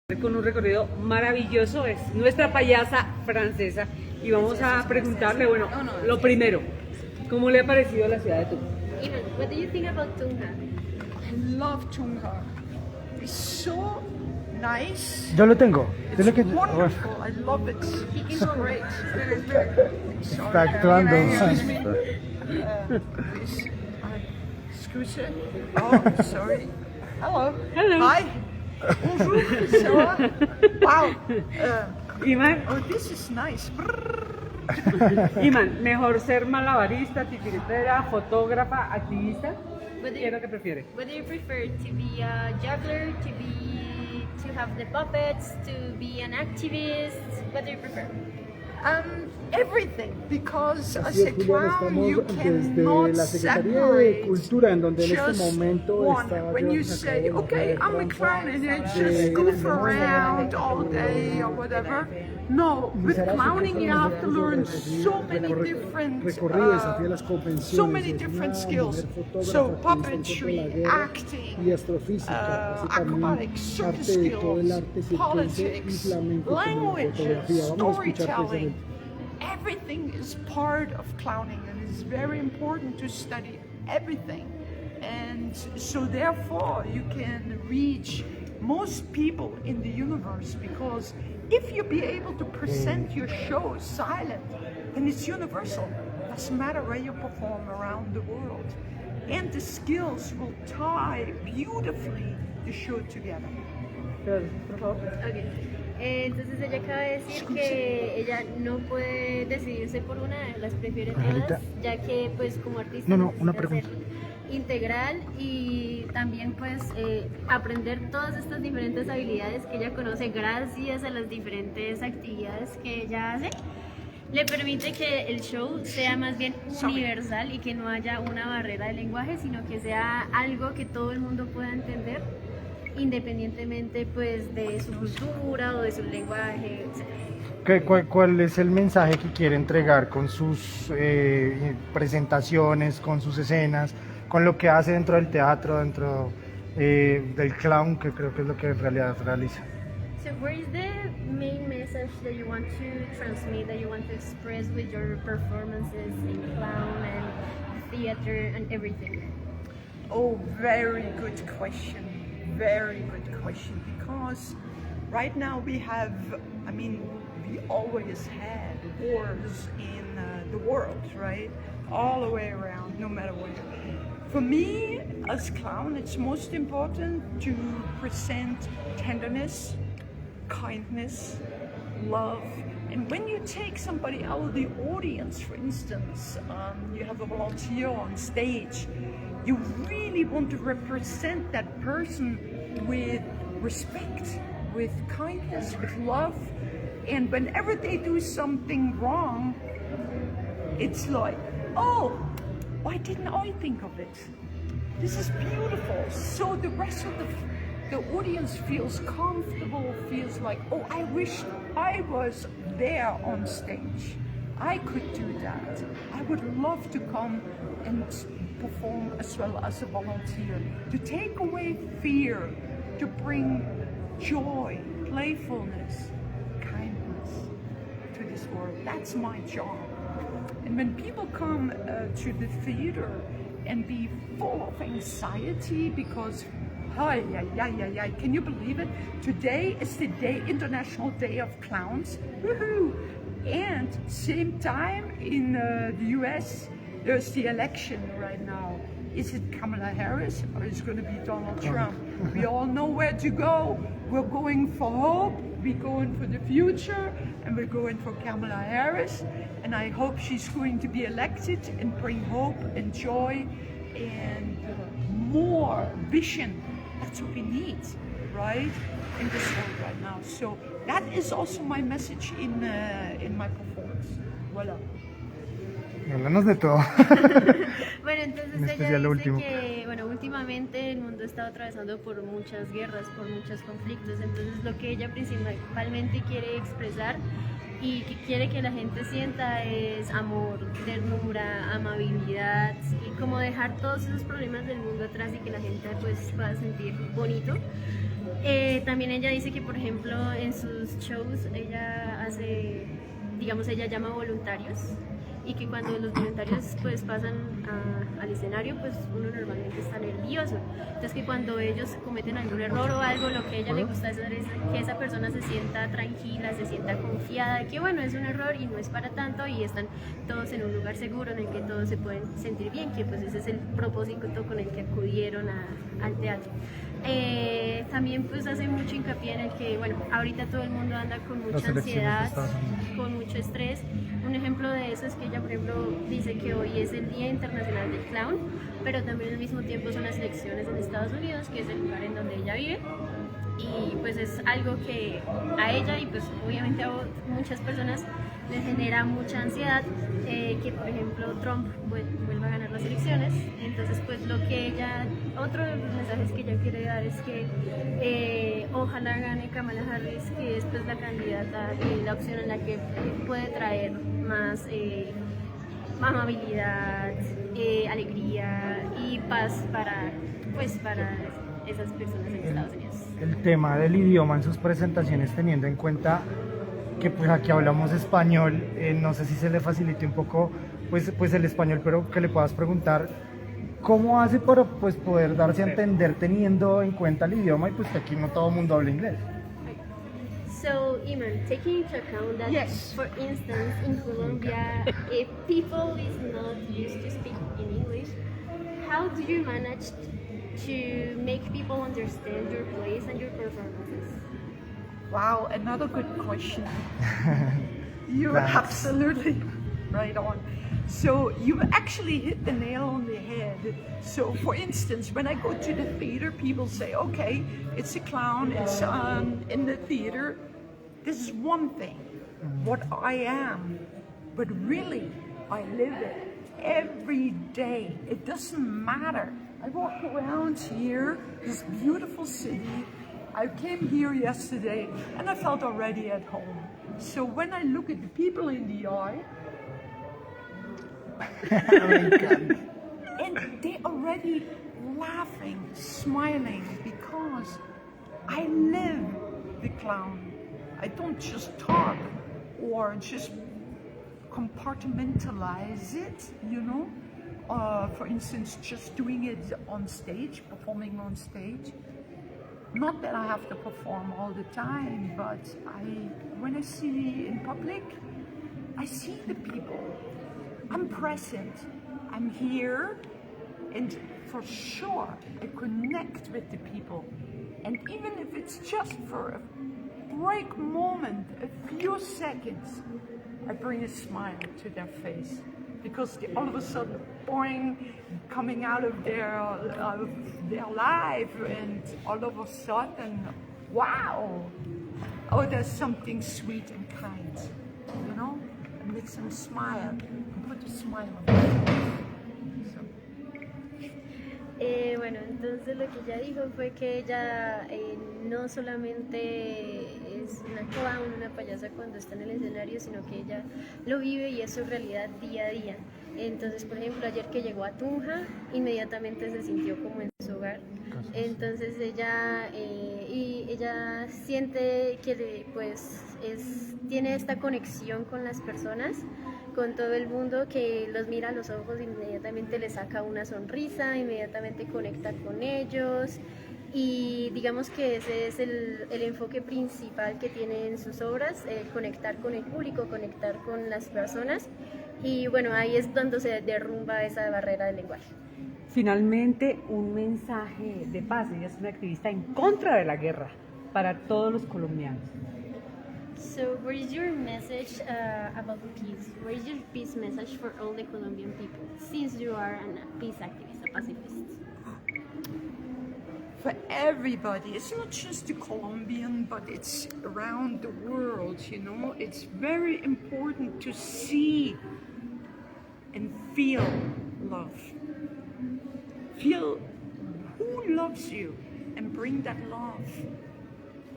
Con un recorrido maravilloso, es nuestra payasa francesa y vamos a preguntarle, bueno, lo primero, ¿cómo le ha parecido la ciudad de Tunja? Ivan, what do you think about Tunja? I love Tunja. It's so nice. Yo lo tengo. It's wonderful. I love it. It's great. Está Sorry, actuando. excuse me. Please. Excuse me. Oh, sorry. Hello. Hello. Hi. Bonjour. Sarah. Wow. Iman, Oh, this is nice. Iman, ¿mejor ser malabarista, titiritera, fotógrafa, activista? ¿Qué es lo que prefiere? What do you prefer, to be a juggler, to have the puppets, to be an activist? What do you prefer? Everything, because as Así a es, Julián, clown estamos you desde cannot la Secretaría de separate Cultura, en donde en este just momento one. está When you yo say, acabo de okay, I'm a ver clown and I de just goof la around all day or whatever. No, with clowning you have to learn so many different, recorrido, desafía las convenciones, so many different skills. So puppetry, acting, y astrofísica, así también acrobatics, parte circus de todo el skills, arte circense y politics, flamenco como languages, fotografía. Vamos a escuchar storytelling. precisamente. Everything is part of clowning, and it's very important to study everything. And so therefore you can reach most people in the universe, because if you be able to present your show silent, then it's universal. Doesn't matter where you perform around the world. And the skills will tie beautifully the show together. Por favor. Okay. Entonces ella acaba de decir que ella no puede decidirse por una, las prefiere todas, ya que pues como artista una necesita pregunta. ser integral y también pues aprender todas estas diferentes habilidades que ella conoce gracias a las diferentes actividades que ella hace. Le permite que el show sea más bien universal y que no haya una barrera de lenguaje, sino que sea algo que todo el mundo pueda entender, independientemente pues de su cultura o de su lenguaje, etc. ¿Cuál es el mensaje que quiere entregar con sus presentaciones, con sus escenas, con lo que hace dentro del teatro, dentro del clown, que creo que es lo que en realidad realiza? So where is the main message that you want to transmit, that you want to express with your performances in clown and theater and everything? Oh, very good question. Very good question. Because right now we have, I mean, we always had wars in the world, right? All the way around, no matter where. For me, as clown, it's most important to present tenderness, kindness, love. And when you take somebody out of the audience, for instance, you have a volunteer on stage, you really want to represent that person with respect, with kindness, with love. And whenever they do something wrong, it's like, oh, why didn't I think of it? This is beautiful. So the rest of the audience feels comfortable, feels like, oh, I wish I was there on stage. I could do that. I would love to come and perform as well as a volunteer, to take away fear, to bring joy, playfulness, kindness to this world. That's my job. And when people come to the theater and be full of anxiety because, can you believe it? Today is the International Day of Clowns. Woohoo! And same time in the US, there's the election right now. Is it Kamala Harris or is it going to be Donald Trump? We all know where to go. We're going for hope, we're going for the future, and we're going for Kamala Harris. And I hope she's going to be elected and bring hope and joy and more vision. That's what we need, right? In this world right now. So that is also my message in my performance. Voilà. Háblanos de todo. Bueno, entonces ella dice que, bueno, últimamente el mundo está atravesando por muchas guerras, por muchos conflictos, entonces lo que ella principalmente quiere expresar y que quiere que la gente sienta es amor, ternura, amabilidad y como dejar todos esos problemas del mundo atrás y que la gente pues pueda sentir bonito También ella dice que, por ejemplo, en sus shows ella hace, digamos, ella llama voluntarios y que cuando los voluntarios pues pasan al escenario, pues uno normalmente está nervioso. Entonces que cuando ellos cometen algún error o algo, lo que a ella le gusta hacer es que esa persona se sienta tranquila, se sienta confiada, que bueno, es un error y no es para tanto y están todos en un lugar seguro en el que todos se pueden sentir bien, que pues ese es el propósito con el que acudieron al teatro. También pues hace mucho hincapié en el que, bueno, ahorita todo el mundo anda con mucha ansiedad, con mucho estrés. Un ejemplo de eso es que ella, por ejemplo, dice que hoy es el Día Internacional del Clown, pero también al mismo tiempo son las elecciones en Estados Unidos, que es el lugar en donde ella vive. Y pues es algo que a ella y pues obviamente a muchas personas les genera mucha ansiedad, que por ejemplo Trump vuelva a ganar las elecciones. Entonces pues lo que ella, otro de los mensajes que ella quiere dar es que ojalá gane Kamala Harris, que es pues la candidata y la opción en la que puede traer más amabilidad, alegría y paz para esas personas en Estados Unidos. El tema del idioma en sus presentaciones, teniendo en cuenta que pues aquí hablamos español, no sé si se le facilite un poco pues el español, pero que le puedas preguntar cómo hace para pues poder darse a entender teniendo en cuenta el idioma y pues que aquí no todo el mundo habla inglés. So, Iman, taking into account that, Yes. for instance, in Colombia, if people is not used to speak in English, how do you manage to make people understand your plays and your performances? Wow, another good question. You're Thanks. absolutely right on. So you actually hit the nail on the head. So for instance, when I go to the theater, people say, okay, it's a clown, it's in the theater. This is one thing, what I am, but really, I live it every day. It doesn't matter. I walk around here, this beautiful city. I came here yesterday and I felt already at home. So when I look at the people in the eye, and they're already laughing, smiling, because I live the clown. I don't just talk or just compartmentalize it, you know. For instance, just doing it on stage, performing on stage. Not that I have to perform all the time, but when I see in public, I see the people. I'm present, I'm here, and for sure I connect with the people. And even if it's just for a break moment, a few seconds, I bring a smile to their face. Because they all of a sudden, boing, coming out of their life, and all of a sudden, wow! Oh, there's something sweet and kind, you know? It makes them smile, and put a smile on their face. Bueno, entonces lo que ella dijo fue que ella no solamente es una clown, una payasa cuando está en el escenario, sino que ella lo vive y es su realidad día a día. Entonces, por ejemplo, ayer que llegó a Tunja, inmediatamente se sintió como en su hogar. Entonces ella siente que tiene esta conexión con las personas, con todo el mundo, que los mira a los ojos, inmediatamente les saca una sonrisa, inmediatamente conecta con ellos, y digamos que ese es el enfoque principal que tiene en sus obras, conectar con el público, conectar con las personas, y bueno, ahí es donde se derrumba esa barrera del lenguaje. Finalmente, un mensaje de paz. Ella es una activista en contra de la guerra para todos los colombianos. So, what is your message about peace? What is your peace message for all the Colombian people, since you are a peace activist, a pacifist? For everybody, it's not just the Colombian, but it's around the world, you know. It's very important to see and feel love. Feel who loves you and bring that love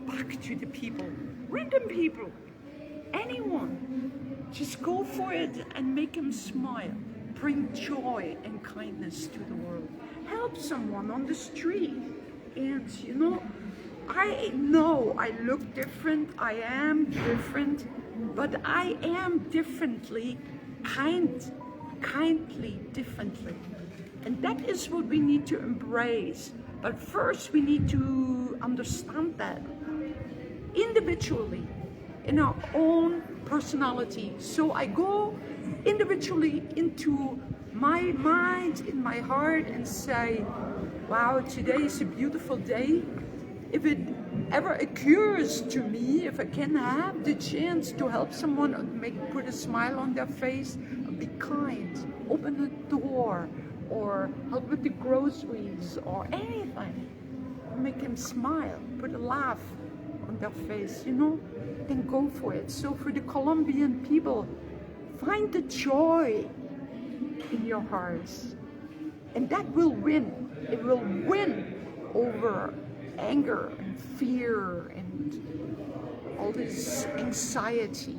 back to the people. Random people, anyone, just go for it and make them smile. Bring joy and kindness to the world. Help someone on the street, and you know, I know I look different, I am different, but I am differently, kindly differently. And that is what we need to embrace. But first we need to understand that individually, in our own personality. So I go individually into my mind, in my heart, and say, wow, today is a beautiful day. If it ever occurs to me, if I can have the chance to help someone, put a smile on their face, be kind, open a door, or help with the groceries, or anything, make them smile, put a laugh on their face, then go for it. So for the Colombian people, find the joy in your hearts, and that will win. It will win over anger and fear and all this anxiety,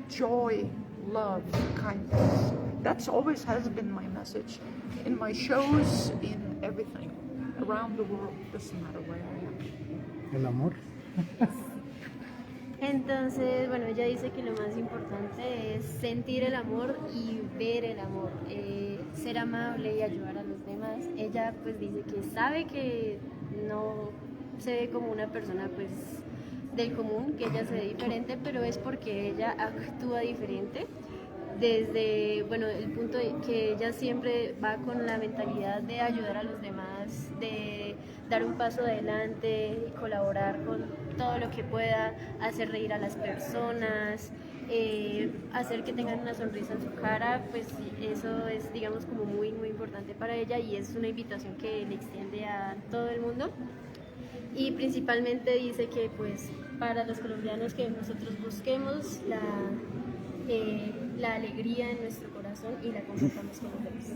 joy, love, kindness. That's always has been my message in my shows, in everything around the world, doesn't matter where I am. El amor. Entonces, bueno, ella dice que lo más importante es sentir el amor y ver el amor, ser amable y ayudar a los demás. Ella pues dice que sabe que no se ve como una persona pues del común, que ella se ve diferente, pero es porque ella actúa diferente. Desde, bueno, el punto de que ella siempre va con la mentalidad de ayudar a los demás, de dar un paso adelante y colaborar con todo lo que pueda, hacer reír a las personas, hacer que tengan una sonrisa en su cara, pues eso es, digamos, como muy, muy importante para ella, y es una invitación que le extiende a todo el mundo. Y principalmente dice que pues para los colombianos que nosotros busquemos la alegría en nuestro corazón y la compartamos con los demás.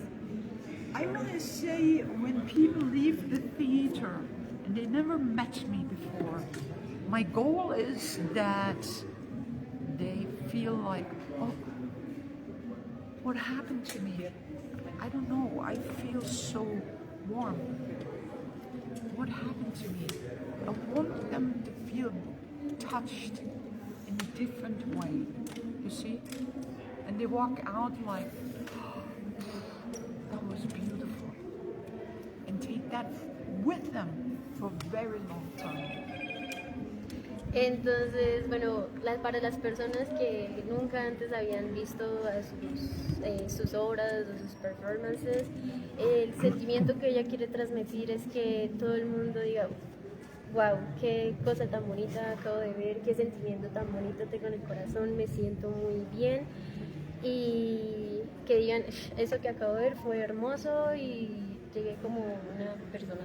I want to say, when people leave the theater and they never met me before, my goal is that they feel like, oh, what happened to me? I don't know, I feel so warm. What happened to me? I want them to feel touched in a different way, you see? And they walk out like, oh, that was beautiful. And take that with them for a very long time. Entonces, bueno, para las personas que nunca antes habían visto a sus obras o sus performances, el sentimiento que ella quiere transmitir es que todo el mundo diga, wow, qué cosa tan bonita acabo de ver, qué sentimiento tan bonito tengo en el corazón, me siento muy bien, y que digan, eso que acabo de ver fue hermoso y llegué como una persona